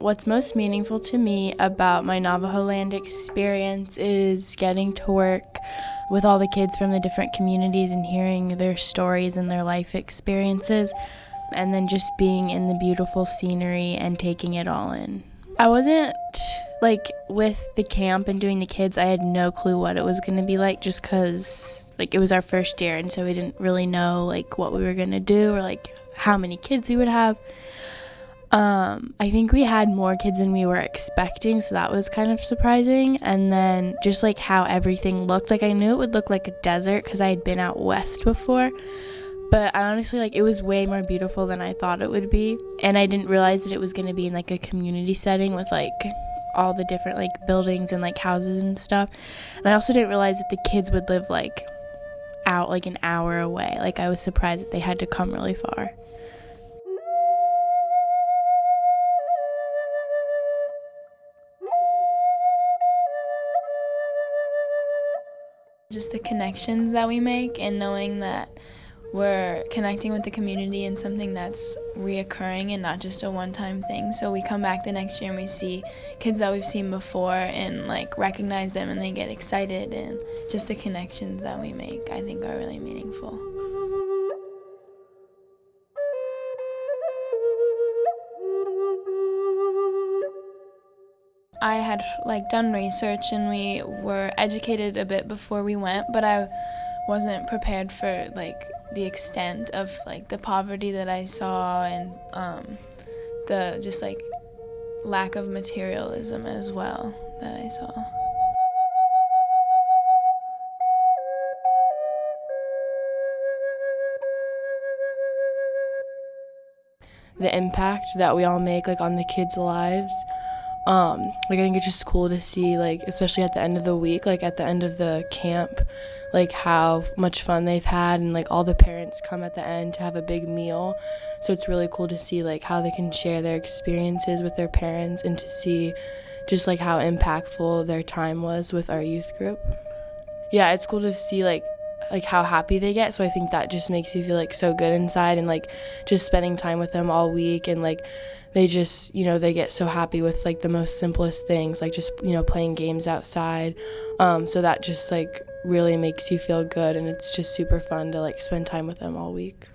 What's most meaningful to me about my Navajoland experience is getting to work with all the kids from the different communities and hearing their stories and their life experiences, and then just being in the beautiful scenery and taking it all in. I wasn't with the camp and doing the kids, I had no clue what it was going to be like, just because it was our first year, and so we didn't really know what we were going to do or how many kids we would have. I think we had more kids than we were expecting, so that was kind of surprising. And then just how everything looked, I knew it would look like a desert because I had been out west before, but I honestly it was way more beautiful than I thought it would be. And I didn't realize that it was going to be in a community setting with all the different buildings and houses and stuff. And I also didn't realize that the kids would live out an hour away. I was surprised that they had to come really far. Just the connections that we make and knowing that we're connecting with the community in something that's reoccurring and not just a one-time thing. So we come back the next year and we see kids that we've seen before and recognize them, and they get excited, and just the connections that we make I think are really meaningful. I had done research and we were educated a bit before we went, but I wasn't prepared for the extent of the poverty that I saw, and the just lack of materialism as well that I saw. The impact that we all make on the kids' lives. I think it's just cool to see especially at the end of the week, at the end of the camp, how much fun they've had, and all the parents come at the end to have a big meal. So it's really cool to see how they can share their experiences with their parents, and to see just how impactful their time was with our youth group. Yeah, it's cool to see how happy they get. So I think that just makes you feel so good inside, and just spending time with them all week, and they just, they get so happy with the most simplest things, just, playing games outside. So that just really makes you feel good, and it's just super fun to spend time with them all week.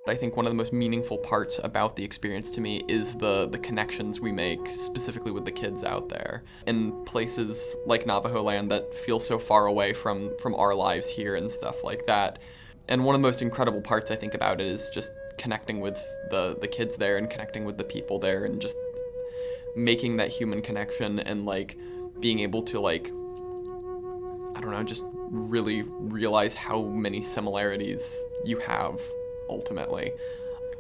I think one of the most meaningful parts about the experience to me is the connections we make, specifically with the kids out there in places like Navajoland that feel so far away from our lives here and stuff like that. And one of the most incredible parts I think about it is just connecting with the kids there and connecting with the people there, and just making that human connection, and being able to I don't know, just really realize how many similarities you have. Ultimately,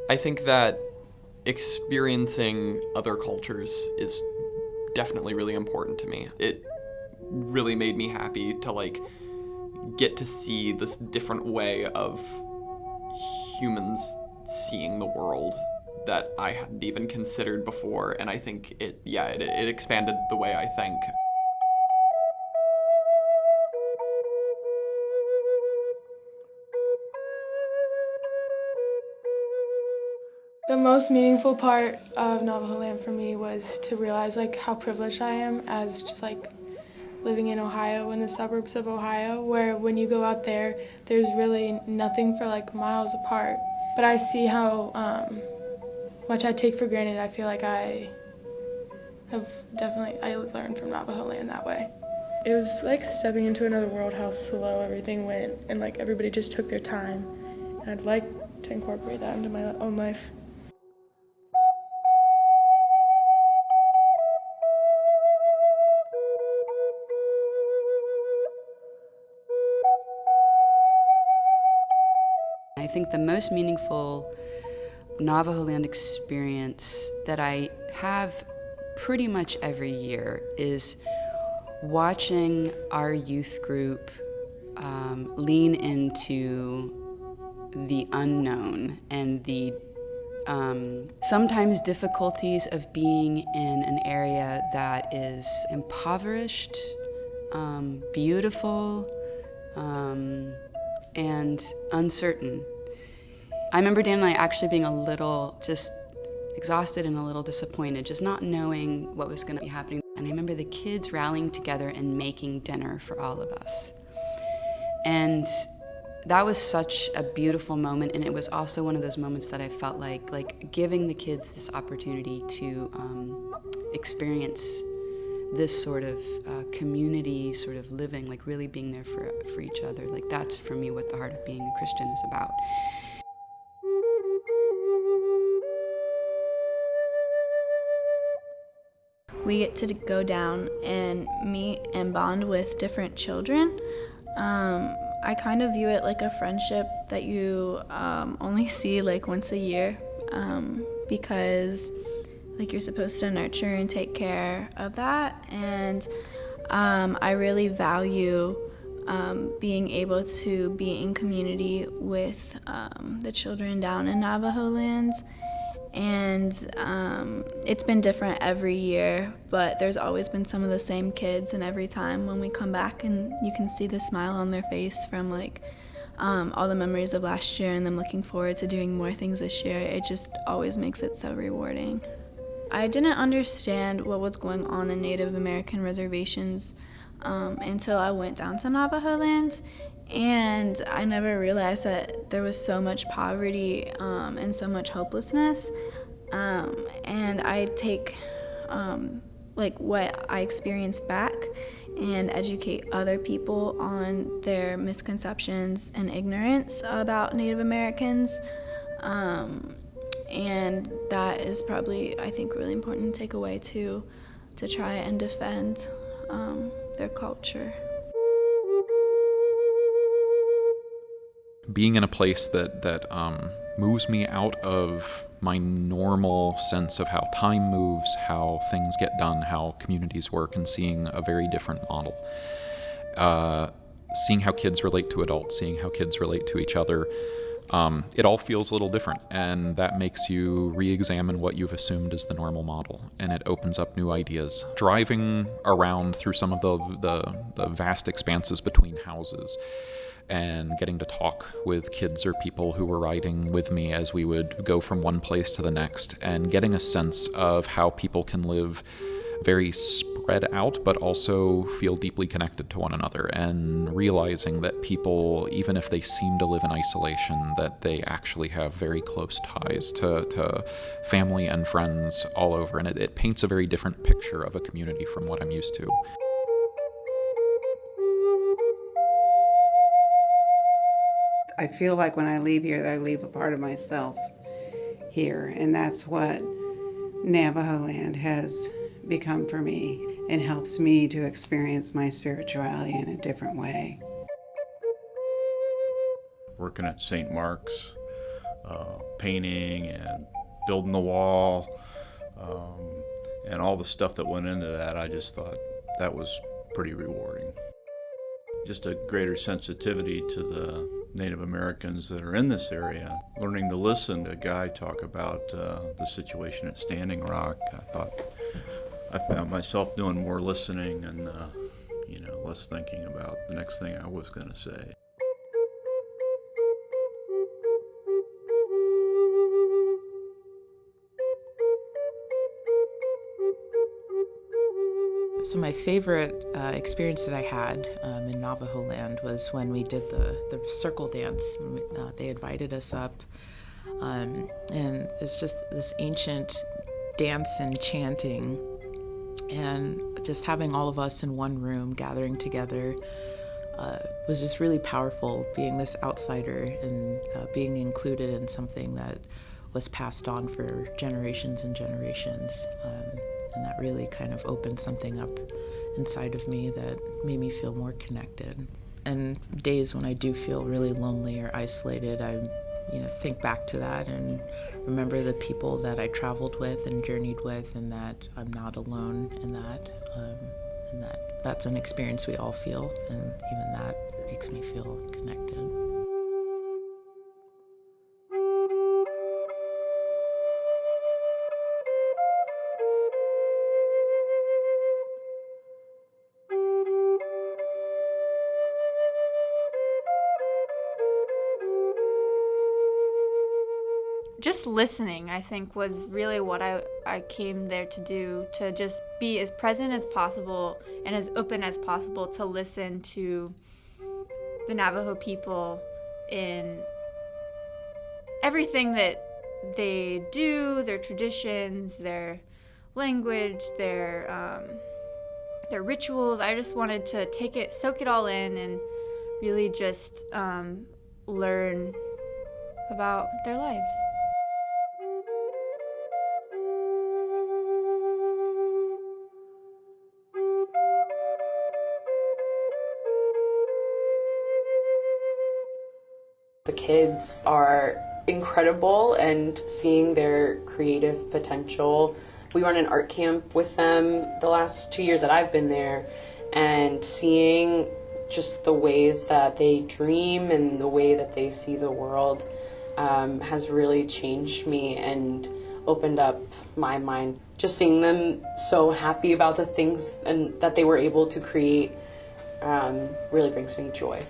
I think that experiencing other cultures is definitely really important to me. It really made me happy to get to see this different way of humans seeing the world that I hadn't even considered before, and I think it expanded the way I think. The most meaningful part of Navajoland for me was to realize how privileged I am as just living in Ohio, in the suburbs of Ohio, where when you go out there, there's really nothing for miles apart. But I see how much I take for granted. I feel I learned from Navajoland that way. It was stepping into another world, how slow everything went, and everybody just took their time. And I'd like to incorporate that into my own life. I think the most meaningful Navajoland experience that I have pretty much every year is watching our youth group lean into the unknown and the sometimes difficulties of being in an area that is impoverished, beautiful, and uncertain. I remember Dan and I actually being a little just exhausted and a little disappointed, just not knowing what was going to be happening. And I remember the kids rallying together and making dinner for all of us. And that was such a beautiful moment, and it was also one of those moments that I felt like giving the kids this opportunity to experience this sort of community sort of living, like really being there for each other. Like that's for me what the heart of being a Christian is about. We get to go down and meet and bond with different children. I kind of view it like a friendship that you only see like once a year, because like you're supposed to nurture and take care of that. And I really value being able to be in community with the children down in Navajoland. And it's been different every year, but there's always been some of the same kids, and every time when we come back and you can see the smile on their face from like all the memories of last year and them looking forward to doing more things this year, it just always makes it so rewarding. I didn't understand what was going on in Native American reservations until I went down to Navajoland. And I never realized that there was so much poverty and so much hopelessness. And I take like what I experienced back and educate other people on their misconceptions and ignorance about Native Americans. And that is probably, I think, really important to take away to try and defend their culture. Being in a place that moves me out of my normal sense of how time moves, how things get done, how communities work, and seeing a very different model. Seeing how kids relate to adults, seeing how kids relate to each other, it all feels a little different, and that makes you re-examine what you've assumed is the normal model, and it opens up new ideas. Driving around through some of the vast expanses between houses, and getting to talk with kids or people who were riding with me as we would go from one place to the next, and getting a sense of how people can live very spread out but also feel deeply connected to one another, and realizing that people, even if they seem to live in isolation, that they actually have very close ties to family and friends all over, and it paints a very different picture of a community from what I'm used to. I feel like when I leave here, I leave a part of myself here, and that's what Navajoland has become for me, and helps me to experience my spirituality in a different way. Working at St. Mark's, painting and building the wall, and all the stuff that went into that, I just thought that was pretty rewarding. Just a greater sensitivity to the Native Americans that are in this area. Learning to listen to a guy talk about the situation at Standing Rock, I found myself doing more listening and less thinking about the next thing I was going to say. So my favorite experience that I had in Navajoland was when we did the circle dance. They invited us up, and it's just this ancient dance and chanting, and just having all of us in one room gathering together was just really powerful, being this outsider and being included in something that was passed on for generations and generations. And that really kind of opened something up inside of me that made me feel more connected. And days when I do feel really lonely or isolated, I think back to that and remember the people that I traveled with and journeyed with, and that I'm not alone in that, and that's an experience we all feel, and even that makes me feel connected. just listening, I think, was really what I came there to do, to just be as present as possible and as open as possible to listen to the Navajo people in everything that they do, their traditions, their language, their rituals. I just wanted to soak it all in and really just learn about their lives. The kids are incredible, and seeing their creative potential. We run an art camp with them the last 2 years that I've been there, and seeing just the ways that they dream and the way that they see the world has really changed me and opened up my mind. Just seeing them so happy about the things and that they were able to create really brings me joy.